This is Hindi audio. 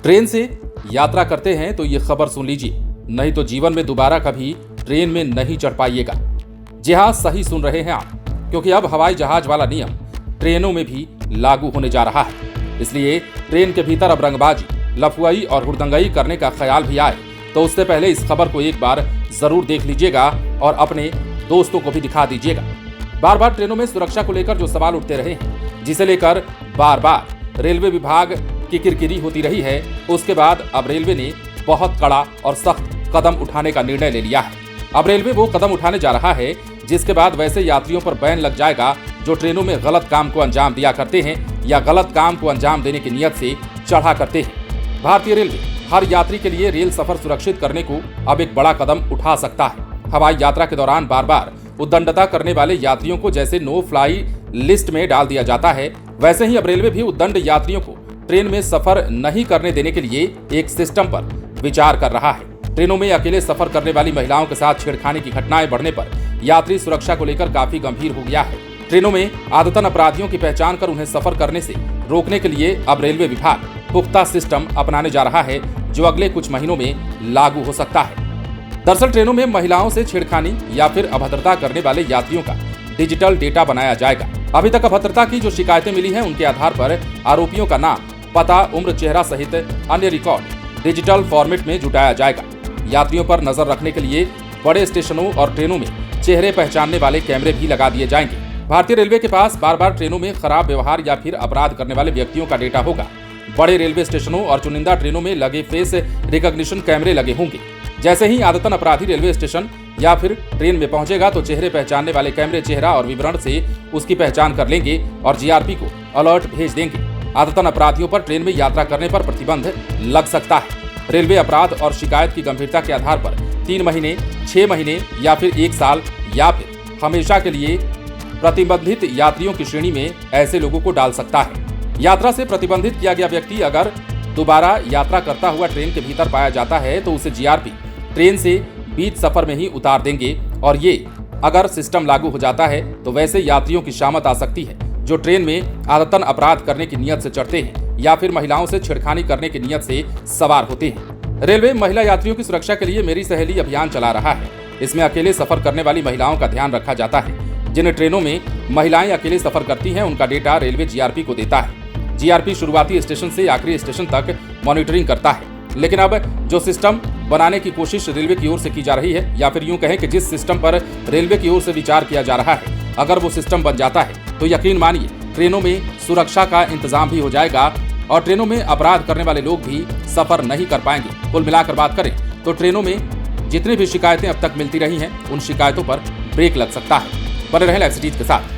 ट्रेन से यात्रा करते हैं तो ये खबर सुन लीजिए, नहीं तो जीवन में दोबारा कभी ट्रेन में नहीं चढ़ पाइएगा। जी हाँ, सही सुन रहे हैं आप, क्योंकि अब हवाई जहाज वाला नियम ट्रेनों में भी लागू होने जा रहा है। इसलिए ट्रेन के भीतर अब रंगबाजी, लफुआई और हुड़दंगई करने का ख्याल भी आए तो उससे पहले इस खबर को एक बार जरूर देख लीजिएगा और अपने दोस्तों को भी दिखा दीजिएगा। बार बार ट्रेनों में सुरक्षा को लेकर जो सवाल उठते रहे हैं, जिसे लेकर बार बार रेलवे विभाग की किरकिरी होती रही है, उसके बाद अब रेलवे ने बहुत कड़ा और सख्त कदम उठाने का निर्णय ले लिया है। अब रेलवे वो कदम उठाने जा रहा है जिसके बाद वैसे यात्रियों पर बैन लग जाएगा जो ट्रेनों में गलत काम को अंजाम दिया करते हैं या गलत काम को अंजाम देने की नीयत से चढ़ा करते हैं। भारतीय रेलवे हर यात्री के लिए रेल सफर सुरक्षित करने को अब एक बड़ा कदम उठा सकता है। हवाई यात्रा के दौरान बार बार उद्दंडता करने वाले यात्रियों को जैसे नो फ्लाई लिस्ट में डाल दिया जाता है, वैसे ही अब रेलवे भी उद्दंड यात्रियों को ट्रेन में सफर नहीं करने देने के लिए एक सिस्टम पर विचार कर रहा है। ट्रेनों में अकेले सफर करने वाली महिलाओं के साथ छेड़खानी की घटनाएं बढ़ने पर यात्री सुरक्षा को लेकर काफी गंभीर हो गया है। ट्रेनों में आदतन अपराधियों की पहचान कर उन्हें सफर करने से रोकने के लिए अब रेलवे विभाग पुख्ता सिस्टम अपनाने जा रहा है, जो अगले कुछ महीनों में लागू हो सकता है। दरअसल ट्रेनों में महिलाओं से छेड़खानी या फिर अभद्रता करने वाले यात्रियों का डिजिटल डेटा बनाया जाएगा। अभी तक अभद्रता की जो शिकायतें मिली हैं, उनके आधार पर आरोपियों का नाम, पता, उम्र, चेहरा सहित अन्य रिकॉर्ड डिजिटल फॉर्मेट में जुटाया जाएगा। यात्रियों पर नजर रखने के लिए बड़े स्टेशनों और ट्रेनों में चेहरे पहचानने वाले कैमरे भी लगा दिए जाएंगे। भारतीय रेलवे के पास बार बार ट्रेनों में खराब व्यवहार या फिर अपराध करने वाले व्यक्तियों का डेटा होगा। बड़े रेलवे स्टेशनों और चुनिंदा ट्रेनों में लगे फेस रिकॉग्निशन कैमरे लगे होंगे। जैसे ही आदतन अपराधी रेलवे स्टेशन या फिर ट्रेन में पहुंचेगा तो चेहरे पहचानने वाले कैमरे चेहरा और विवरण से उसकी पहचान कर लेंगे और जीआरपी को अलर्ट भेज देंगे। आदतन अपराधियों पर ट्रेन में यात्रा करने पर प्रतिबंध लग सकता है। रेलवे अपराध और शिकायत की गंभीरता के आधार पर 3 महीने, 6 महीने या फिर 1 साल या फिर हमेशा के लिए प्रतिबंधित यात्रियों की श्रेणी में ऐसे लोगों को डाल सकता है। यात्रा से प्रतिबंधित किया गया व्यक्ति अगर दोबारा यात्रा करता हुआ ट्रेन के भीतर पाया जाता है तो उसे जीआरपी ट्रेन से बीच सफर में ही उतार देंगे। और ये अगर सिस्टम लागू हो जाता है तो वैसे यात्रियों की शामत आ सकती है जो ट्रेन में आदतन अपराध करने की नीयत से चढ़ते हैं या फिर महिलाओं से छेड़खानी करने की नीयत से सवार होते हैं। रेलवे महिला यात्रियों की सुरक्षा के लिए मेरी सहेली अभियान चला रहा है। इसमें अकेले सफर करने वाली महिलाओं का ध्यान रखा जाता है। जिन ट्रेनों में महिलाएं अकेले सफर करती हैं, उनका डेटा रेलवे जीआरपी को देता है। जीआरपी शुरुआती स्टेशन से आखिरी स्टेशन तक मॉनिटरिंग करता है। लेकिन अब जो सिस्टम बनाने की कोशिश रेलवे की ओर से की जा रही है, या फिर यूं कहें कि जिस सिस्टम पर रेलवे की ओर से विचार किया जा रहा है, अगर वो सिस्टम बन जाता है तो यकीन मानिए ट्रेनों में सुरक्षा का इंतजाम भी हो जाएगा और ट्रेनों में अपराध करने वाले लोग भी सफर नहीं कर पाएंगे। कुल मिलाकर बात करें तो ट्रेनों में जितनी भी शिकायतें अब तक मिलती रही हैं, उन शिकायतों पर ब्रेक लग सकता है। बने रहें लाइव सिटीज के साथ।